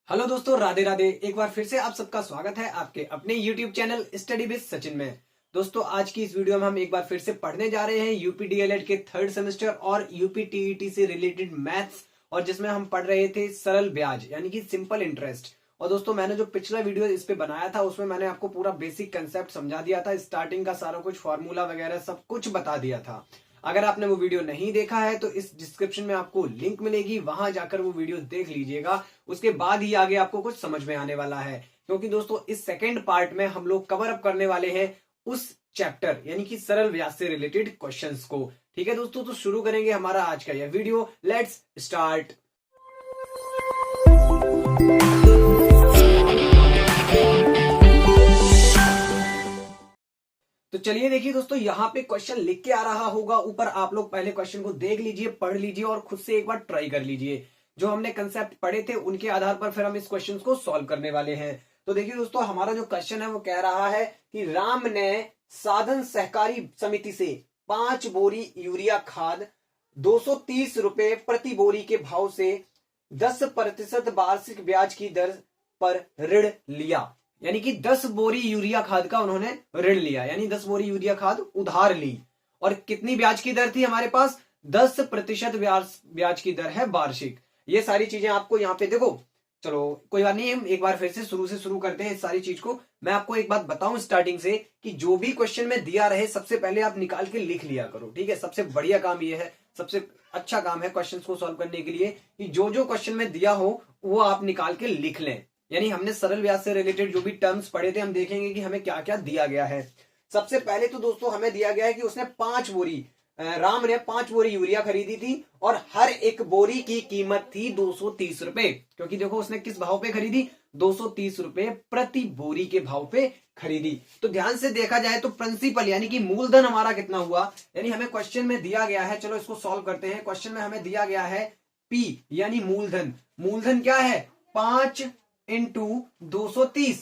Hello दोस्तों, राधे राधे। एक बार फिर से आप सबका स्वागत है आपके अपने YouTube channel study with Sachin में। दोस्तों, आज की इस वीडियो में हम एक बार फिर से पढ़ने जा रहे हैं यूपी डीएलएड के थर्ड सेमेस्टर और यूपी टीईटी से रिलेटेड मैथ्स, और जिसमें हम पढ़ रहे थे सरल ब्याज यानी कि सिंपल इंटरेस्ट। और दोस्तों, मैंने जो पिछला वीडियो इस पे बनाया था उसमें मैंने आपको पूरा बेसिक कंसेप्ट समझा दिया था, स्टार्टिंग का सारा कुछ फॉर्मूला वगैरह सब कुछ बता दिया था। अगर आपने वो वीडियो नहीं देखा है तो इस डिस्क्रिप्शन में आपको लिंक मिलेगी, वहां जाकर वो वीडियो देख लीजिएगा। उसके बाद ही आगे आपको कुछ समझ में आने वाला है, क्योंकि दोस्तों इस सेकेंड पार्ट में हम लोग कवर अप करने वाले हैं उस चैप्टर यानी कि सरल ब्याज से रिलेटेड क्वेश्चंस को। ठीक है दोस्तों, तो शुरू करेंगे हमारा आज का यह वीडियो। Let's start. तो चलिए देखिए दोस्तों, यहाँ पे क्वेश्चन लिख के आ रहा होगा ऊपर। आप लोग पहले क्वेश्चन को देख लीजिए, पढ़ लीजिए और खुद से एक बार ट्राई कर लीजिए। जो हमने कंसेप्ट पढ़े थे उनके आधार पर फिर हम इस क्वेश्चन को सॉल्व करने वाले हैं। तो देखिए दोस्तों, हमारा जो क्वेश्चन है वो कह रहा है कि राम ने साधन सहकारी समिति से 5 बोरी यूरिया खाद 230 रुपए प्रति बोरी के भाव से 10% वार्षिक ब्याज की दर पर ऋण लिया। यानी कि 10 बोरी यूरिया खाद का उन्होंने ऋण लिया, यानी 10 बोरी यूरिया खाद उधार ली। और कितनी ब्याज की दर थी हमारे पास? 10% ब्याज की दर है वार्षिक। ये सारी चीजें आपको यहाँ पे देखो, चलो कोई बात नहीं, हम एक बार फिर से शुरू करते हैं इस सारी चीज को। मैं आपको एक बात बताऊं स्टार्टिंग से कि जो भी क्वेश्चन में दिया रहे सबसे पहले आप निकाल के लिख लिया करो। ठीक है, सबसे बढ़िया काम ये है, सबसे अच्छा काम है क्वेश्चन को सॉल्व करने के लिए कि जो जो क्वेश्चन में दिया हो वो आप निकाल के लिख लें। यानी हमने सरल ब्याज से रिलेटेड जो भी टर्म्स पढ़े थे, हम देखेंगे कि हमें क्या क्या दिया गया है। सबसे पहले तो दोस्तों हमें दिया गया है कि उसने 5 बोरी, राम ने 5 बोरी यूरिया खरीदी थी और हर एक बोरी की कीमत थी 230 रुपए। क्योंकि देखो उसने किस भाव पे खरीदी? 230 रुपए प्रति बोरी के भाव पे खरीदी। तो ध्यान से देखा जाए तो प्रिंसिपल यानी कि मूलधन हमारा कितना हुआ, यानी हमें क्वेश्चन में दिया गया है, चलो इसको सॉल्व करते हैं। क्वेश्चन में हमें दिया गया है P यानी मूलधन। मूलधन क्या है? 5 इंटू 230।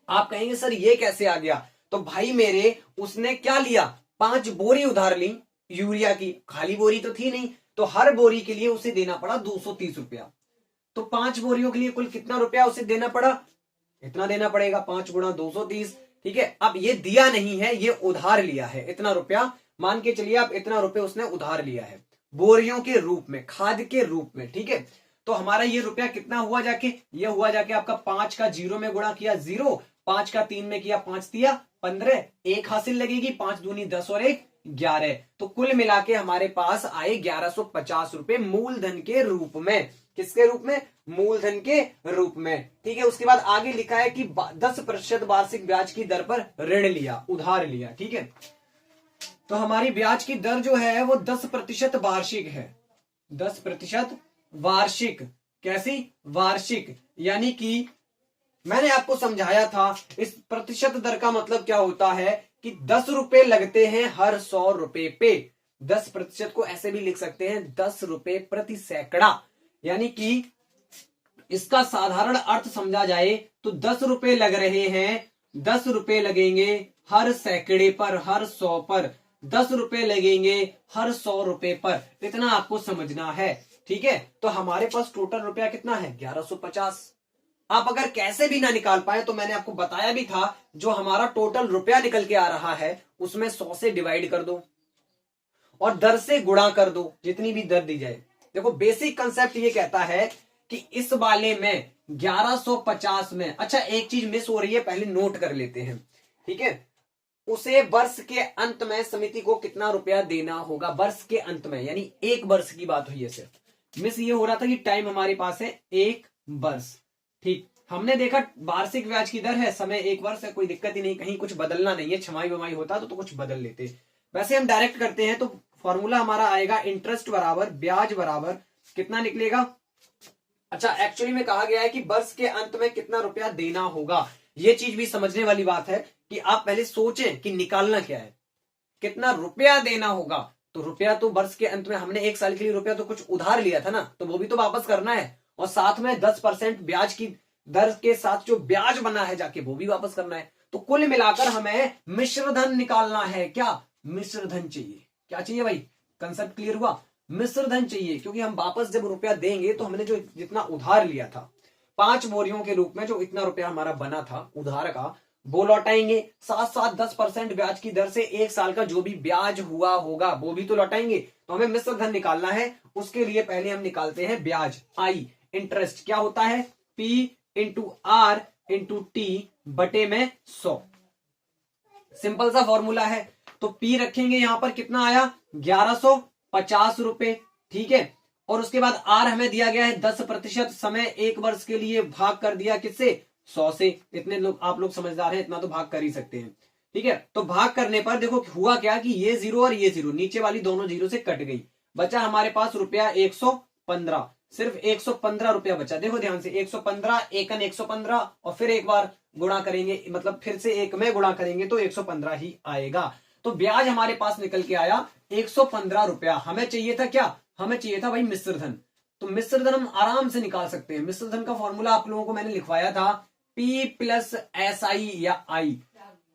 आप कहेंगे सर ये कैसे आ गया? तो भाई मेरे, उसने क्या लिया? 5 बोरी उधार ली यूरिया की, खाली बोरी तो थी नहीं, तो हर बोरी के लिए उसे देना पड़ा 230 रुपया। तो 5 बोरियों के लिए कुल कितना रुपया उसे देना पड़ा? इतना देना पड़ेगा, 5 गुणा 230। ठीक है, अब ये दिया नहीं है, ये उधार लिया है। इतना रुपया मान के चलिए आप, इतना रुपया उसने उधार लिया है बोरियों के रूप में, खाद के रूप में। ठीक है, तो हमारा ये रुपया कितना हुआ जाके? ये हुआ जाके आपका 5 का 0 में गुणा किया 0, 5 का 3 में किया 5 दिया 15, 1 हासिल लगेगी, 5 दूनी 10 और 1 11। तो कुल मिला के हमारे पास आए 1150 रुपए मूलधन के रूप में। किसके रूप में? मूलधन के रूप में। ठीक है, उसके बाद आगे लिखा है कि 10% वार्षिक ब्याज की दर पर ऋण लिया, उधार लिया। ठीक है, तो हमारी ब्याज की दर जो है वो 10% वार्षिक है। 10% वार्षिक। कैसी? वार्षिक। यानी कि मैंने आपको समझाया था इस प्रतिशत दर का मतलब क्या होता है कि 10 रुपए लगते हैं हर 100 रुपए पे। 10% को ऐसे भी लिख सकते हैं 10 रुपए प्रति सैकड़ा। यानी कि इसका साधारण अर्थ समझा जाए तो 10 रुपए लग रहे हैं, 10 रुपए लगेंगे हर सैकड़े पर, हर 100 पर 10 रुपए लगेंगे हर 100 रुपए पर। इतना आपको समझना है। ठीक है, तो हमारे पास टोटल रुपया कितना है? 1150। आप अगर कैसे भी ना निकाल पाए तो मैंने आपको बताया भी था, जो हमारा टोटल रुपया निकल के आ रहा है उसमें 100 से डिवाइड कर दो और दर से गुणा कर दो, जितनी भी दर दी जाए। देखो बेसिक कंसेप्ट ये कहता है कि इस वाले में 1150 में, अच्छा एक चीज मिस हो रही है, पहले नोट कर लेते हैं। ठीक है, उसे वर्ष के अंत में समिति को कितना रुपया देना होगा? वर्ष के अंत में, यानी 1 वर्ष की बात हुई है। सिर्फ मिस ये हो रहा था कि टाइम हमारे पास है 1 वर्ष। ठीक, हमने देखा वार्षिक ब्याज की दर है, समय 1 वर्ष है, कोई दिक्कत ही नहीं, कहीं कुछ बदलना नहीं है। छमाई वमाई होता तो कुछ बदल लेते। वैसे हम डायरेक्ट करते हैं तो फॉर्मूला हमारा आएगा इंटरेस्ट बराबर ब्याज बराबर कितना निकलेगा? अच्छा, एक्चुअली में कहा गया है कि वर्ष के अंत में कितना रुपया देना होगा। ये चीज भी समझने वाली बात है कि आप पहले सोचें कि निकालना क्या है, कितना रुपया देना होगा। तो रुपया तो वर्ष के अंत में, हमने 1 साल के लिए रुपया तो कुछ उधार लिया था ना, तो वो भी तो वापस करना है, और साथ में 10% ब्याज की दर के साथ जो ब्याज बना है जाके वो भी वापस करना है। तो कुल मिलाकर हमें मिश्र धन निकालना है। क्या? मिश्र धन चाहिए। क्या चाहिए भाई? कंसेप्ट क्लियर हुआ? मिश्र धन चाहिए, क्योंकि हम वापस जब रुपया देंगे तो हमने जो जितना उधार लिया था, 5 बोरियों के रूप में जो इतना रुपया हमारा बना था उधार का वो लौटाएंगे, साथ साथ 10% ब्याज की दर से 1 साल का जो भी ब्याज हुआ होगा वो भी तो लौटाएंगे। तो हमें मिश्र धन निकालना है, उसके लिए पहले हम निकालते हैं ब्याज, आई इंटरेस्ट। क्या होता है, P into R into T बटे में 100। सिंपल सा फॉर्मूला है। तो P रखेंगे यहां पर, कितना आया 1150 रुपए, ठीक है। और उसके बाद R हमें दिया गया है 10% समय 1 वर्ष के लिए, भाग कर दिया किससे, 100 से। इतने लोग आप लोग समझदार हैं, इतना तो भाग कर ही सकते हैं, ठीक है। तो भाग करने पर देखो हुआ क्या कि ये 0 और ये 0 नीचे वाली दोनों 0 से कट गई, बचा हमारे पास रुपया 115, सिर्फ 115 रुपया बचा। देखो ध्यान से, 115 एकन 115 और फिर एक बार गुणा करेंगे, मतलब फिर से एक में गुणा करेंगे तो 115 ही आएगा। तो ब्याज हमारे पास निकल के आया 115 रुपया। हमें चाहिए था क्या, हमें चाहिए था भाई मिश्र धन। तो मिश्र धन हम आराम से निकाल सकते हैं। मिश्र धन का फॉर्मूला आप लोगों को मैंने लिखवाया था, P प्लस SI या I,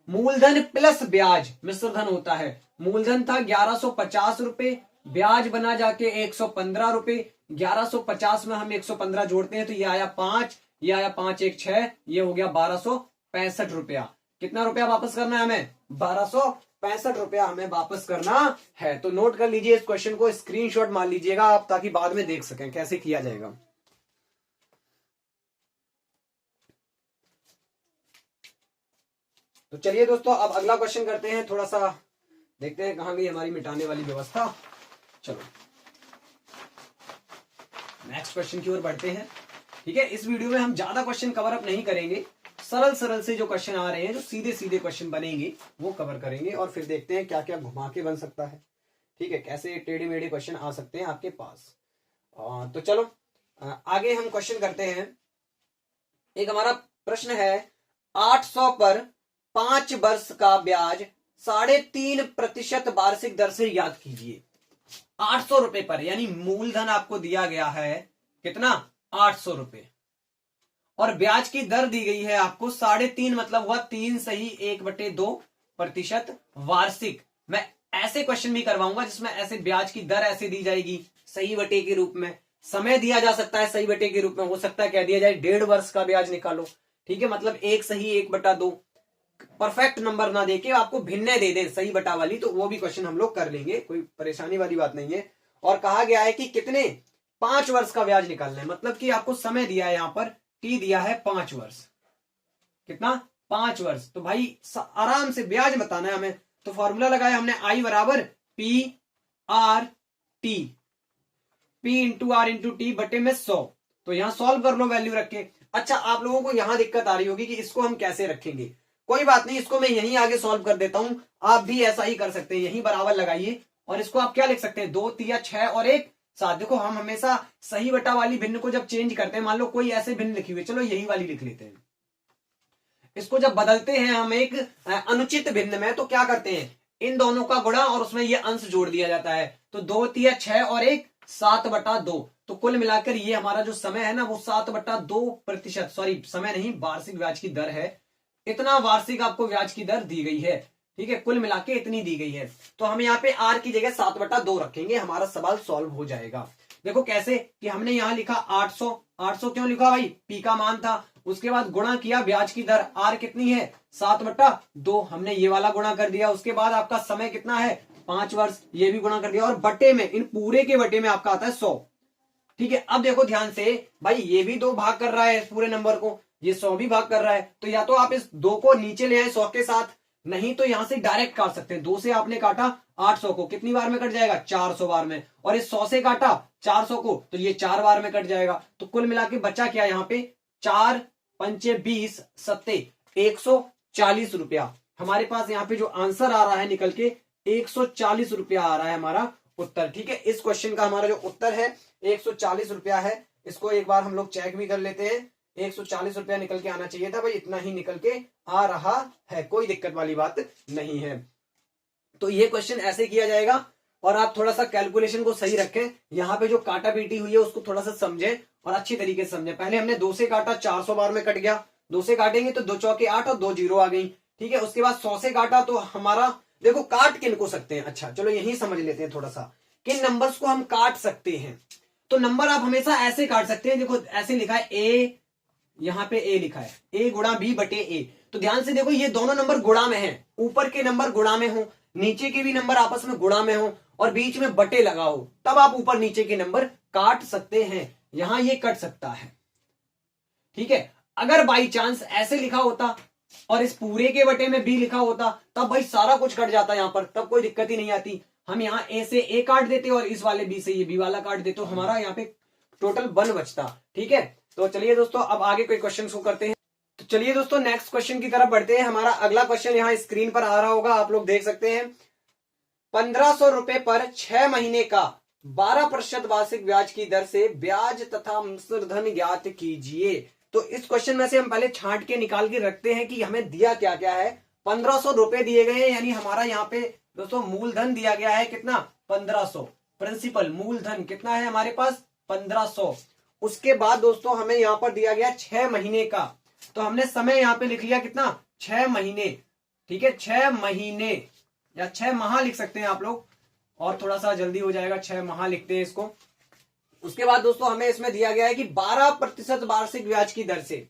मूलधन प्लस ब्याज मिश्र धन होता है। मूलधन था 1150 रुपए, ब्याज बना जाके 115 रुपए, 1150 में हम 115 जोड़ते हैं तो ये आया 5, ये आया 5 1 6, ये हो गया 1265 रुपया। कितना रुपया वापस करना है हमें, 1265 रुपया हमें वापस करना है। तो नोट कर लीजिए, इस क्वेश्चन को स्क्रीनशॉट मार लीजिएगा आप, ताकि बाद में देख सकें कैसे किया जाएगा। तो चलिए दोस्तों, अब अगला क्वेश्चन करते हैं। थोड़ा सा देखते हैं कहां गई हमारी मिटाने वाली व्यवस्था। चलो नेक्स्ट क्वेश्चन की ओर बढ़ते हैं, ठीक है। इस वीडियो में हम ज्यादा क्वेश्चन कवर अप नहीं करेंगे, सरल सरल से जो क्वेश्चन आ रहे हैं, जो सीधे सीधे क्वेश्चन बनेंगे वो कवर करेंगे, और फिर देखते हैं क्या क्या घुमा के बन सकता है, ठीक है, कैसे टेढ़े मेढ़े क्वेश्चन आ सकते हैं आपके पास। तो चलो आगे हम क्वेश्चन करते हैं। एक हमारा प्रश्न है, 800 पर 5 वर्ष का ब्याज 3.5% वार्षिक दर से याद कीजिए। 800 रुपए पर, यानी मूलधन आपको दिया गया है कितना, 800 रुपए, और ब्याज की दर दी गई है आपको 3.5, मतलब हुआ 3 सही 1/2% वार्षिक। मैं ऐसे क्वेश्चन भी करवाऊंगा जिसमें ऐसे ब्याज की दर ऐसे दी जाएगी सही बटे के रूप में, समय दिया जा सकता है सही बटे के रूप में, हो सकता है कह दिया जाए 1.5 वर्ष का ब्याज निकालो, ठीक है, मतलब 1 सही 1/2, परफेक्ट नंबर ना देके आपको भिन्न दे दे सही बटा वाली, तो वो भी क्वेश्चन हम लोग कर लेंगे, कोई परेशानी वाली बात नहीं है। और कहा गया है कि कितने, 5 वर्ष का ब्याज निकालना है, मतलब कि आपको समय दिया है यहां पर, टी दिया है 5 वर्ष, कितना 5 वर्ष। तो भाई आराम से ब्याज बताना है हमें। तो फॉर्मूला लगाया हमने, आई बराबर P R T, P into R into T बटे में 100। तो यहां सॉल्व कर लो वैल्यू रख के। अच्छा, आप लोगों को यहां दिक्कत आ रही होगी कि इसको हम कैसे रखेंगे, कोई बात नहीं, इसको मैं यहीं आगे सॉल्व कर देता हूं, आप भी ऐसा ही कर सकते हैं, यहीं बराबर लगाइए, और इसको आप क्या लिख सकते हैं, 2 3 6 और 1 7। देखो हम हमेशा सही बटा वाली भिन्न को जब चेंज करते हैं, मान लो कोई ऐसे भिन्न लिखी हुई, चलो यही वाली लिख लेते हैं, इसको जब बदलते हैं हम एक अनुचित भिन्न में, तो क्या करते हैं, इन दोनों का गुणा और उसमें ये अंश जोड़ दिया जाता है। तो 2 3 6 और 1 7/2। तो कुल मिलाकर ये हमारा जो समय है ना, वो 7/2%, सॉरी समय नहीं, वार्षिक ब्याज की दर है, इतना वार्षिक आपको ब्याज की दर दी गई है, ठीक है, कुल मिला के इतनी दी गई है। तो हम यहाँ पे आर की जगह 7/2 रखेंगे, हमारा सवाल सॉल्व हो जाएगा। देखो कैसे, कि हमने यहाँ लिखा 800, 800 क्यों लिखा भाई, पी का मान था, उसके बाद गुणा किया ब्याज की दर, आर कितनी है 7/2, हमने ये वाला गुणा कर दिया, उसके बाद आपका समय कितना है 5 वर्ष, ये भी गुणा कर दिया, और बटे में, इन पूरे के बटे में आपका आता है 100, ठीक है। अब देखो ध्यान से भाई, ये भी 2 भाग कर रहा है इस पूरे नंबर को, ये 100 भी भाग कर रहा है, तो या तो आप इस 2 को नीचे ले आए 100 के साथ, नहीं तो यहां से डायरेक्ट काट सकते हैं। 2 से आपने काटा 800 को, कितनी बार में कट जाएगा, 400 बार में, और इस 100 से काटा 400 को, तो ये 4 बार में कट जाएगा। तो कुल मिला के बचा क्या यहाँ पे, 4 पंचे 20 सत्ते 140 रुपया। हमारे पास यहाँ पे जो आंसर आ रहा है निकल के 140 रुपया आ रहा है हमारा उत्तर, ठीक है। इस क्वेश्चन का हमारा जो उत्तर है 140 रुपया है। इसको एक बार हम लोग चेक भी कर लेते हैं, 140 रुपया निकल के आना चाहिए था भाई, इतना ही निकल के आ रहा है, कोई दिक्कत वाली बात नहीं है। तो ये क्वेश्चन ऐसे किया जाएगा, और आप थोड़ा सा कैलकुलेशन को सही रखें, यहाँ पे जो काटा पीटी हुई है उसको थोड़ा सा समझें और अच्छी तरीके से समझें। पहले हमने 2 से काटा 400 बार में कट गया, 2 से काटेंगे तो 2 चौके 8 और 2 जीरो आ गई, ठीक है। उसके बाद 100 से काटा तो हमारा, देखो काट किन को सकते हैं, अच्छा चलो यही समझ लेते हैं थोड़ा सा, किन नंबर्स को हम काट सकते हैं। तो नंबर आप हमेशा ऐसे काट सकते हैं, देखो ऐसे लिखा है यहाँ पे ए लिखा है, ए गुणा बी बटे ए। तो ध्यान से देखो ये दोनों नंबर गुणा में हैं, ऊपर के नंबर गुणा में हो, नीचे के भी नंबर आपस में गुणा में हो और बीच में बटे लगा हो, तब आप ऊपर नीचे के नंबर काट सकते हैं। यहां ये कट सकता है, ठीक है। अगर बाई चांस ऐसे लिखा होता और इस पूरे के बटे में बी लिखा होता, तब भाई सारा कुछ कट जाता यहां पर, तब कोई दिक्कत ही नहीं आती। हम यहाँ ए से ए काट देते और इस वाले बी से ये बी वाला काट देते, तो हमारा यहाँ पे टोटल 1 बचता, ठीक है। तो चलिए दोस्तों अब आगे कोई क्वेश्चन को करते हैं। तो चलिए दोस्तों नेक्स्ट क्वेश्चन की तरफ बढ़ते हैं। हमारा अगला क्वेश्चन यहाँ स्क्रीन पर आ रहा होगा, आप लोग देख सकते हैं। 1500 रुपए पर 6 महीने का 12% वार्षिक ब्याज की दर से ब्याज तथा मिश्रधन ज्ञात कीजिए। तो इस क्वेश्चन में से हम पहले छांट के निकाल के रखते हैं कि हमें दिया क्या क्या है। 1500 रुपए दिए गए हैं, यानी हमारा यहाँ पे दोस्तों मूलधन दिया गया है कितना, 1500। प्रिंसिपल मूलधन कितना है हमारे पास, 1500। उसके बाद दोस्तों हमें यहाँ पर दिया गया 6 महीने का, तो हमने समय यहाँ पे लिख लिया कितना, 6 महीने, ठीक है। 6 महीने या 6 माह लिख सकते हैं आप लोग, और थोड़ा सा जल्दी हो जाएगा, 6 माह लिखते हैं इसको। उसके बाद दोस्तों हमें इसमें दिया गया है कि 12% वार्षिक ब्याज की दर से।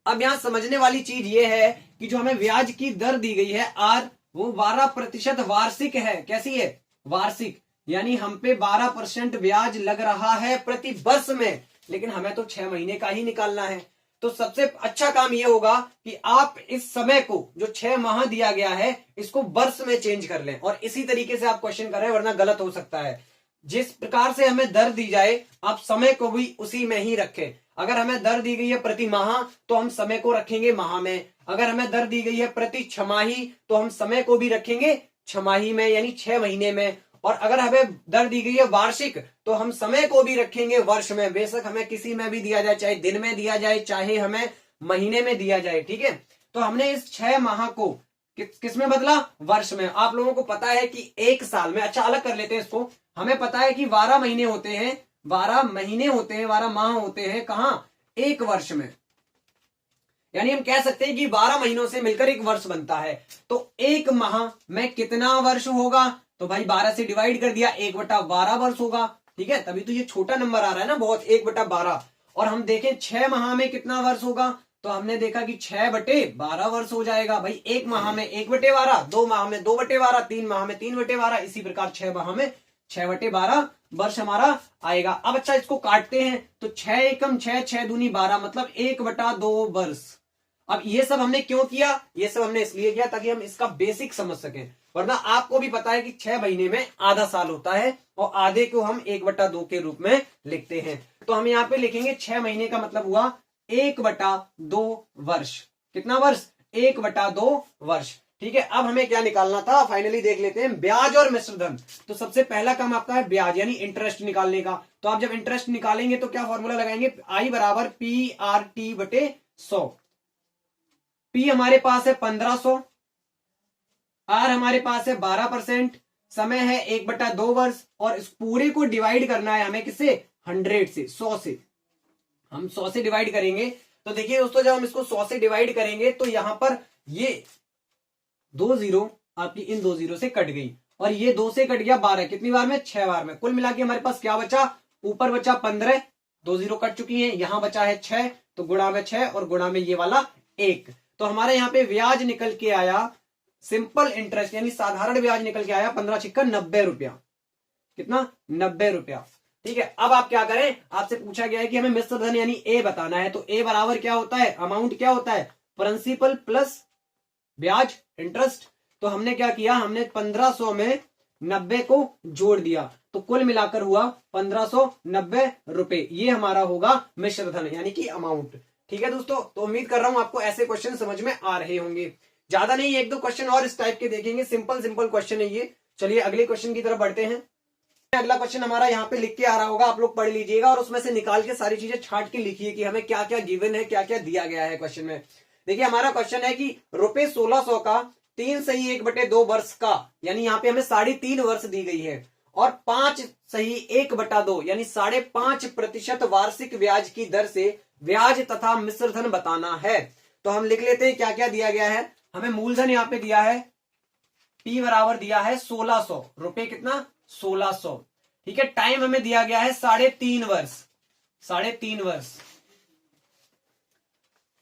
अब यहां समझने वाली चीज ये है कि जो हमें ब्याज की दर दी गई है आर, वो 12% वार्षिक है। कैसी है, वार्षिक, यानी हम पे 12% ब्याज लग रहा है प्रति वर्ष में, लेकिन हमें तो 6 महीने का ही निकालना है। तो सबसे अच्छा काम ये होगा कि आप इस समय को जो 6 माह दिया गया है इसको वर्ष में चेंज कर लें, और इसी तरीके से आप क्वेश्चन करें, वरना गलत हो सकता है। जिस प्रकार से हमें दर दी जाए आप समय को भी उसी में ही रखें। अगर हमें दर दी गई है प्रति माह तो हम समय को रखेंगे माह में, अगर हमें दर दी गई है प्रति छमाही तो हम समय को भी रखेंगे छमाही में, यानी 6 महीने में। और अगर हमें दर दी गई है वार्षिक तो हम समय को भी रखेंगे वर्ष में, बेशक हमें किसी में भी दिया जाए, चाहे दिन में दिया जाए चाहे हमें महीने में दिया जाए, ठीक है। तो हमने इस 6 माह को किस में बदला, वर्ष में। आप लोगों को पता है कि एक साल में, अच्छा अलग कर लेते हैं इसको, हमें पता है कि 12 महीने होते हैं, 12 महीने होते हैं, 12 माह होते हैं कहां, एक वर्ष में। यानी हम कह सकते हैं कि 12 महीनों से मिलकर एक वर्ष बनता है। तो एक माह में कितना वर्ष होगा, तो भाई 12 से डिवाइड कर दिया, 1/12 वर्ष होगा, ठीक है। तभी तो ये छोटा नंबर आ रहा है ना बहुत, 1/12। और हम देखें 6 माह में कितना वर्ष होगा, तो हमने देखा कि 6/12 वर्ष हो जाएगा। भाई एक माह में 1/12, 2 माह में 2/12, 3 माह में 3/12, इसी प्रकार 6 माह में 6/12 वर्ष हमारा आएगा। अब अच्छा इसको काटते हैं, तो 6 एकम 6, 6 दूनी 12, मतलब 1/2 वर्ष। अब ये सब हमने क्यों किया, ये सब हमने इसलिए किया ताकि हम इसका बेसिक समझ सकें, वरना आपको भी पता है कि 6 महीने में आधा साल होता है और आधे को हम 1/2 के रूप में लिखते हैं। तो हम यहाँ पे लिखेंगे 6 महीने का मतलब हुआ 1/2 वर्ष। कितना वर्ष, 1/2 वर्ष, ठीक है। अब हमें क्या निकालना था, फाइनली देख लेते हैं, ब्याज और मिश्रधन। तो सबसे पहला काम आपका है ब्याज यानी इंटरेस्ट निकालने का। तो आप जब इंटरेस्ट निकालेंगे तो क्या फॉर्मूला लगाएंगे, आई बराबर PRT/100। पी हमारे पास है 1500, आर हमारे पास है 12%, समय है 1/2 वर्ष, और इस पूरे को डिवाइड करना है हमें किससे, 100 से, 100 से। हम 100 से डिवाइड करेंगे, तो देखिए दोस्तों जब हम इसको 100 से डिवाइड करेंगे तो यहां पर ये 2 जीरो आपकी इन 2 जीरो से कट गई, और ये 2 से कट गया 12, कितनी बार में, 6 बार में। कुल मिला के हमारे पास क्या बचा, ऊपर बचा 15, 2 जीरो कट चुकी है, यहां बचा है 6, तो गुणा में 6 और गुणा में ये वाला 1। तो हमारे यहाँ पे ब्याज निकल के आया, सिंपल इंटरेस्ट यानी साधारण ब्याज निकल के आया 15 छिक्का 90 रुपया। कितना, 90 रुपया, ठीक है। अब आप क्या करें, आपसे पूछा गया है कि हमें मिश्रधन यानी ए बताना है, तो ए बराबर क्या होता है, अमाउंट क्या होता है, प्रिंसिपल प्लस ब्याज इंटरेस्ट। तो हमने क्या किया, हमने 1500 में 90 को जोड़ दिया, तो कुल मिलाकर हुआ 1590 रुपए। ये हमारा होगा मिश्रधन यानी कि अमाउंट, ठीक है दोस्तों। तो उम्मीद कर रहा हूं आपको ऐसे क्वेश्चन समझ में आ रहे होंगे। ज्यादा नहीं, 1-2 क्वेश्चन और इस टाइप के देखेंगे, सिंपल क्वेश्चन है ये। चलिए अगले क्वेश्चन की तरफ बढ़ते हैं। अगला क्वेश्चन हमारा यहाँ पे लिख के आ रहा होगा, आप लोग पढ़ लीजिएगा और उसमें से निकाल के सारी चीजें छांट के लिखिए कि हमें क्या क्या गिवन है, क्या क्या दिया गया है क्वेश्चन में। देखिए हमारा क्वेश्चन है कि रुपए 1600 का 3 सही 1/2 वर्ष का, यानी यहाँ पे हमें 3.5 वर्ष दी गई है, और 5 सही 1/2 यानी 5.5% वार्षिक ब्याज की दर से ब्याज तथा मिश्रधन बताना है। तो हम लिख लेते हैं क्या क्या दिया गया है। हमें मूलधन यहाँ पे दिया है, P बराबर दिया है 1600 रुपए, कितना, 1600, ठीक है। टाइम हमें दिया गया है 3.5 वर्ष, 3.5 वर्ष।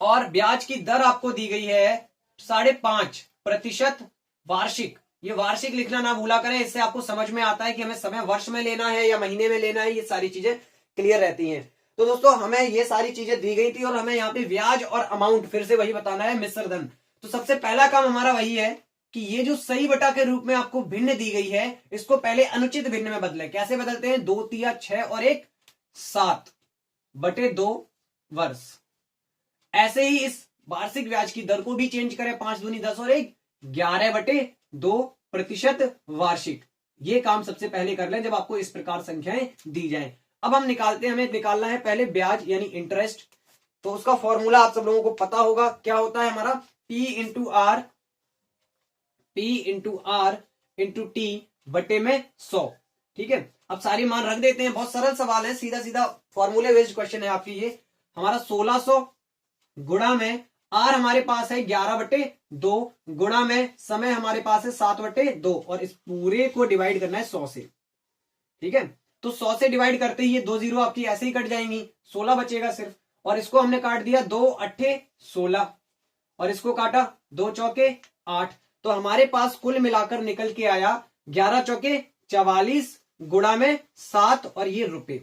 और ब्याज की दर आपको दी गई है 5.5% वार्षिक। ये वार्षिक लिखना ना भूला करें, इससे आपको समझ में आता है कि हमें समय वर्ष में लेना है या महीने में लेना है, ये सारी चीजें क्लियर रहती हैं। तो दोस्तों हमें ये सारी चीजें दी गई थी और हमें यहाँ पे ब्याज और अमाउंट फिर से वही बताना है, मिश्र धन। तो सबसे पहला काम हमारा वही है कि ये जो सही बटा के रूप में आपको भिन्न दी गई है, इसको पहले अनुचित भिन्न में बदले। कैसे बदलते हैं? 2 तिया 6 और 1 7/2 वर्ष। ऐसे ही इस वार्षिक ब्याज की दर को भी चेंज करें, 5 दूनी 10 और 1 11/2% वार्षिक। ये काम सबसे पहले कर लें जब आपको इस प्रकार संख्याएं दी जाएं। अब हम निकालते हैं, हमें निकालना है पहले ब्याज यानी इंटरेस्ट। तो उसका फॉर्मूला आप सब लोगों को पता होगा, क्या होता है हमारा? P into R into T बटे में 100। ठीक है, अब सारी मान रख देते हैं। बहुत सरल सवाल है, सीधा सीधा फॉर्मूले बेस्ड क्वेश्चन है आपकी। ये हमारा 1600 गुणा में आर हमारे पास है 11/2 गुणा में समय हमारे पास है 7/2 और इस पूरे को डिवाइड करना है 100 से। ठीक है, तो 100 से डिवाइड करते ही ये 2 जीरो आपकी ऐसे ही कट जाएंगी, 16 बचेगा सिर्फ। और इसको हमने काट दिया 2 8 16 और इसको काटा 2 चौके 8। तो हमारे पास कुल मिलाकर निकल के आया 11 चौके 44 गुणा में 7 और ये रुपए।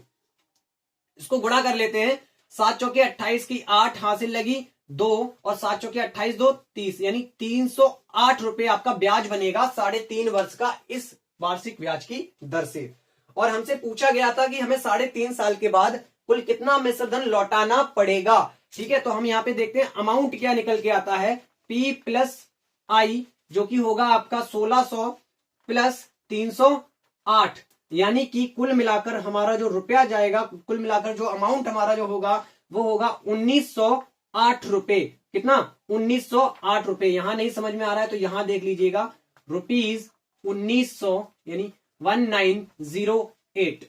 इसको गुणा कर लेते हैं। 7 चौके 28 की 8 हासिल लगी 2 और 7 चौके 28 2 30 यानी 308 रुपए आपका ब्याज बनेगा 3.5 वर्ष का इस वार्षिक ब्याज की दर से। और हमसे पूछा गया था कि हमें 3.5 साल के बाद कुल कितना मिश्र धन लौटाना पड़ेगा। ठीक है, तो हम यहाँ पे देखते हैं अमाउंट क्या निकल के आता है। P प्लस आई जो कि होगा आपका 1600 प्लस 308 यानी कि कुल मिलाकर हमारा जो रुपया जाएगा, कुल मिलाकर जो अमाउंट हमारा जो होगा वो होगा 1908 रुपए। कितना? 1908 रुपए। यहां नहीं समझ में आ रहा है तो यहां देख लीजिएगा, रुपीज 1900 यानी 1908।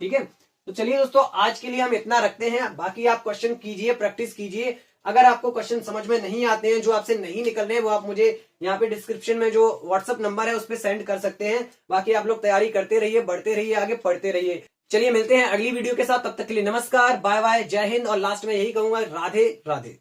ठीक है, तो चलिए दोस्तों आज के लिए हम इतना रखते हैं। बाकी आप क्वेश्चन कीजिए, प्रैक्टिस कीजिए। अगर आपको क्वेश्चन समझ में नहीं आते हैं, जो आपसे नहीं निकल रहे हैं, वो आप मुझे यहाँ पे डिस्क्रिप्शन में जो व्हाट्सअप नंबर है उस पर सेंड कर सकते हैं। बाकी आप लोग तैयारी करते रहिए, बढ़ते रहिए, आगे पढ़ते रहिए। चलिए मिलते हैं अगली वीडियो के साथ, तब तक के लिए नमस्कार, बाय बाय, जय हिंद। और लास्ट में यही कहूंगा, राधे राधे।